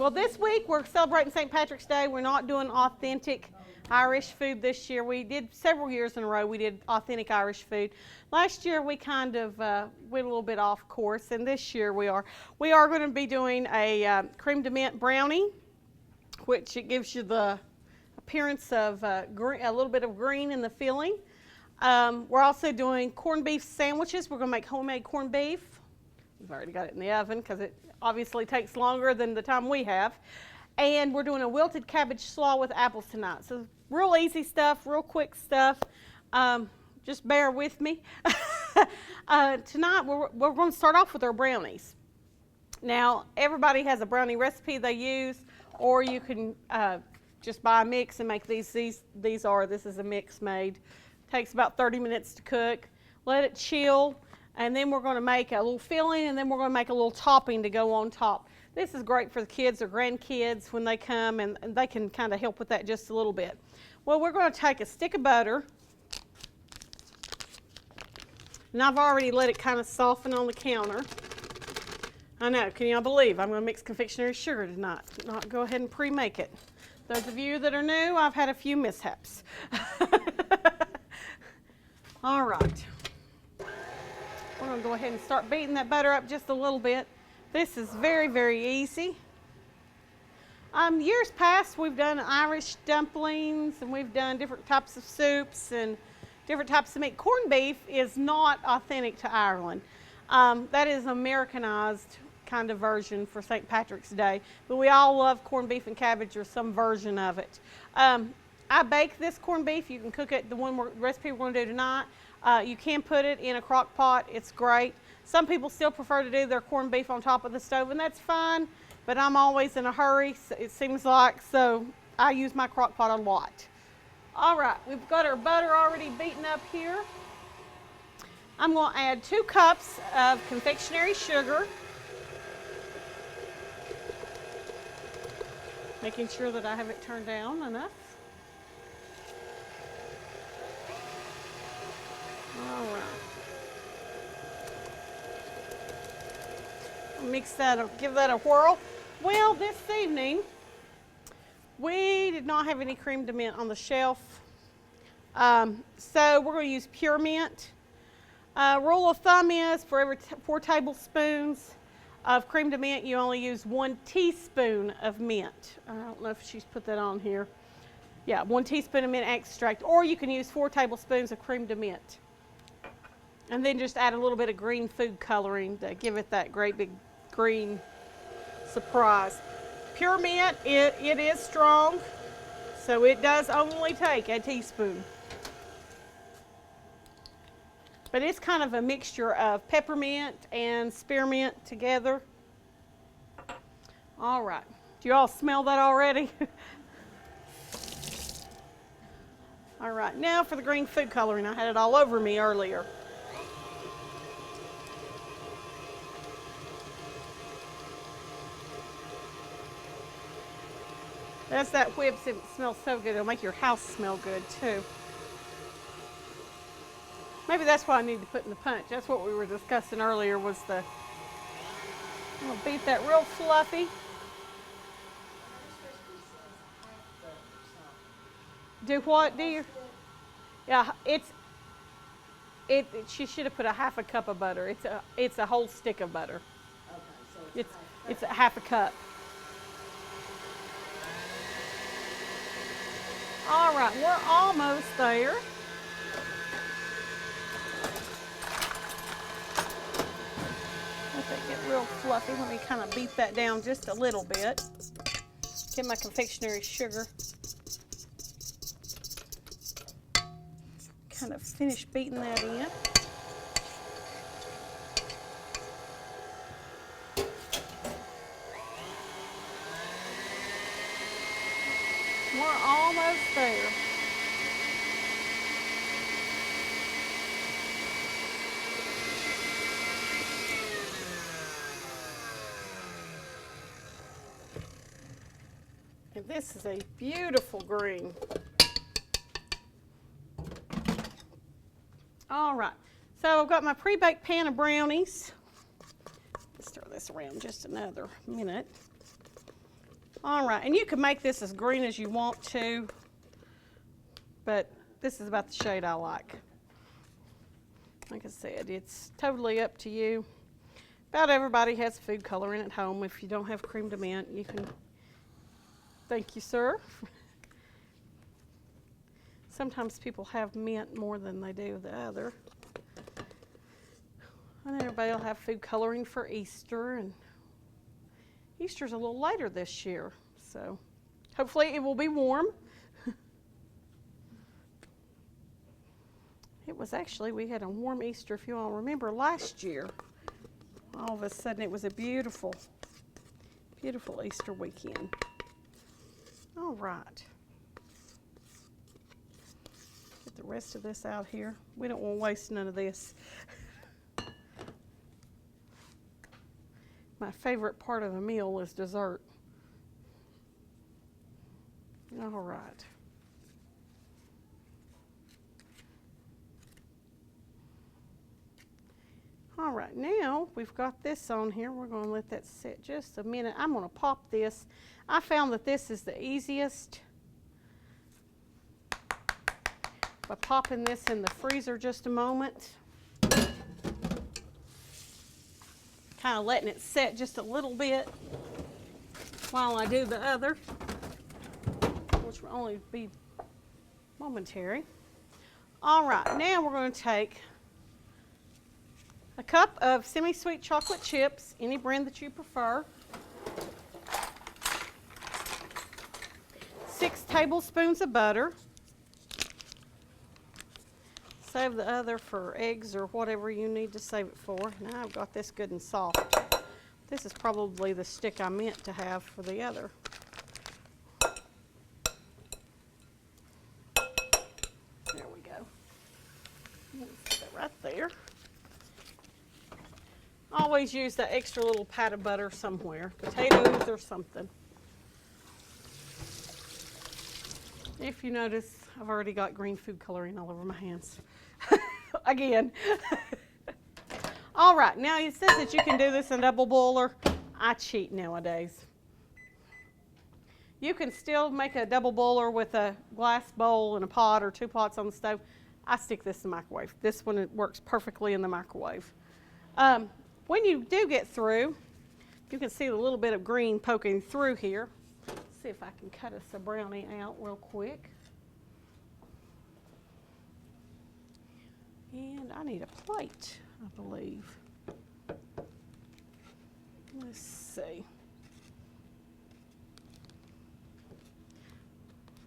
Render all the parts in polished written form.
Well, this week we're celebrating St. Patrick's Day. We're not doing authentic Irish food this year. We did several years in a row. We did authentic Irish food. Last year we kind of went a little bit off course, and this year we are. We are going to be doing a creme de menthe brownie, which it gives you the appearance of green, a little bit of green in the filling. We're also doing corned beef sandwiches. We're going to make homemade corned beef. We've already got it in the oven because it obviously takes longer than the time we have. And we're doing a wilted cabbage slaw with apples tonight. So real easy stuff, real quick stuff. Just bear with me. Tonight we're going to start off with our brownies. Now everybody has a brownie recipe they use, or you can just buy a mix and make these. This is a mix made. Takes about 30 minutes to cook. Let it chill, and then we're going to make a little filling, and then we're going to make a little topping to go on top. This is great for the kids or grandkids when they come, and they can kind of help with that just a little bit. Well, we're going to take a stick of butter, and I've already let it kind of soften on the counter. I know, can y'all believe I'm going to mix confectionery sugar tonight? Not go ahead and pre-make it. Those of you that are new, I've had a few mishaps. All right. We're going to go ahead and start beating that butter up just a little bit. This is very, very easy. Years past, we've done Irish dumplings, and we've done different types of soups and different types of meat. Corned beef is not authentic to Ireland. That is Americanized kind of version for St. Patrick's Day, but we all love corned beef and cabbage or some version of it. I bake this corned beef. You can cook it, the recipe we're going to do tonight. You can put it in a crock pot. It's great. Some people still prefer to do their corned beef on top of the stove, and that's fine, but I'm always in a hurry, it seems like, so I use my crock pot a lot. All right, we've got our butter already beaten up here. I'm going to add 2 cups of confectionery sugar, making sure that I have it turned down enough. All right. Mix that, give that a whirl. Well, this evening, we did not have any creme de menthe on the shelf. So we're going to use pure mint. Rule of thumb is for every 4 tablespoons of creme de menthe, you only use 1 teaspoon of mint. I don't know if she's put that on here. Yeah, 1 teaspoon of mint extract, or you can use 4 tablespoons of creme de menthe. And then just add a little bit of green food coloring to give it that great big green surprise. Pure mint, it is strong, so it does only take a teaspoon. But it's kind of a mixture of peppermint and spearmint together. All right. Do you all smell that already? All right. Now for the green food coloring. I had it all over me earlier. That's that whips. It smells so good. It'll make your house smell good too. Maybe that's what I need to put in the punch. That's what we were discussing earlier was I'm going to beat that real fluffy. Do what, dear? Yeah, she should have put a half a cup of butter. It's a whole stick of butter. Okay, so it's a half a cup. All right, we're almost there. Let that get real fluffy. Let me kind of beat that down just a little bit. Get my confectionery sugar. Kind of finish beating that in. We're almost there. And this is a beautiful green. All right, so I've got my pre-baked pan of brownies. Let's throw this around just another minute. All right, and you can make this as green as you want to, but this is about the shade I like. Like I said, it's totally up to you. About everybody has food coloring at home. If you don't have creme de menthe, you can. Thank you, sir. Sometimes people have mint more than they do the other. And everybody will have food coloring for Easter, and Easter's a little later this year, so hopefully it will be warm. It was actually, we had a warm Easter, if you all remember, last year. All of a sudden it was a beautiful, beautiful Easter weekend. All right. Get the rest of this out here. We don't want to waste none of this. My favorite part of a meal is dessert. All right. All right, now we've got this on here. We're going to let that sit just a minute. I'm going to pop this. I found that this is the easiest by popping this in the freezer just a moment. Kind of letting it set just a little bit while I do the other, which will only be momentary. All right, now we're going to take a cup of semi-sweet chocolate chips, any brand that you prefer, 6 tablespoons of butter. Save the other for eggs or whatever you need to save it for. Now I've got this good and soft. This is probably the stick I meant to have for the other. There we go. Put that right there. Always use that extra little pat of butter somewhere, potatoes or something. If you notice, I've already got green food coloring all over my hands. Again. All right, now it says that you can do this in a double boiler. I cheat nowadays. You can still make a double boiler with a glass bowl and a pot or 2 pots on the stove. I stick this in the microwave. This one, it works perfectly in the microwave. When you do get through, you can see a little bit of green poking through here. Let's see if I can cut us a brownie out real quick. And I need a plate, I believe. Let's see.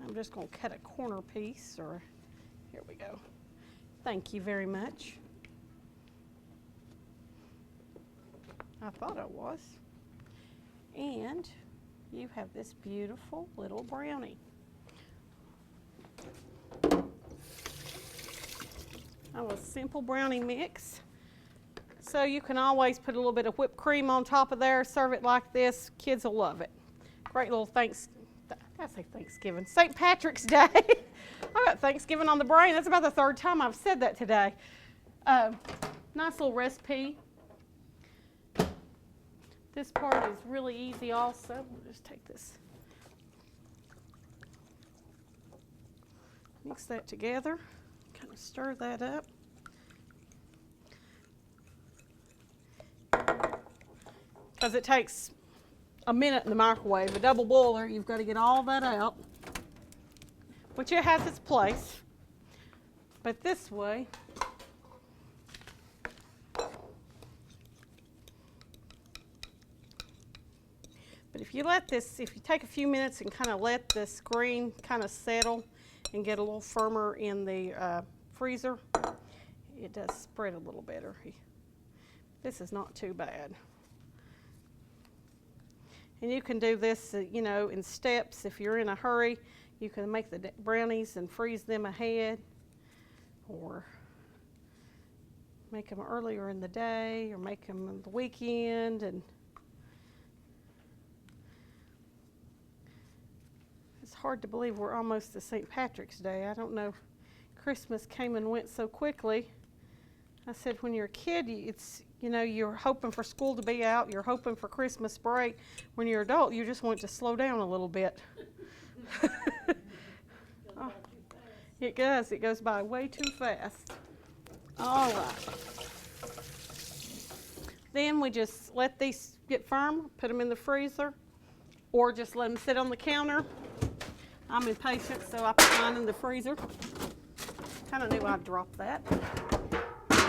I'm just going to cut a corner piece, or here we go. Thank you very much. I thought I was. And you have this beautiful little brownie. A simple brownie mix. So you can always put a little bit of whipped cream on top of there, serve it like this. Kids will love it. Great little Thanksgiving. St. Patrick's Day. I got Thanksgiving on the brain. That's about the 3rd time I've said that today. Nice little recipe. This part is really easy also. We'll just take this. Mix that together. Kind of stir that up. Because it takes a minute in the microwave. A double boiler, you've got to get all that out, which it has its place. But this way, but if you take a few minutes and kind of let this green kind of settle and get a little firmer in the freezer, it does spread a little better. This is not too bad. And you can do this, in steps. If you're in a hurry, you can make the brownies and freeze them ahead, or make them earlier in the day, or make them on the weekend. And it's hard to believe we're almost to St. Patrick's Day. I don't know. Christmas came and went so quickly. I said when you're a kid, You know, you're hoping for school to be out, you're hoping for Christmas break. When you're an adult, you just want it to slow down a little bit. Oh, it does. It goes by way too fast. All right. Then we just let these get firm, put them in the freezer, or just let them sit on the counter. I'm impatient, so I put mine in the freezer. Kind of knew I'd drop that.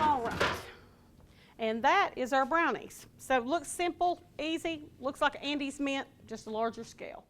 All right. And that is our brownies. So it looks simple, easy, looks like Andy's Mint, just a larger scale.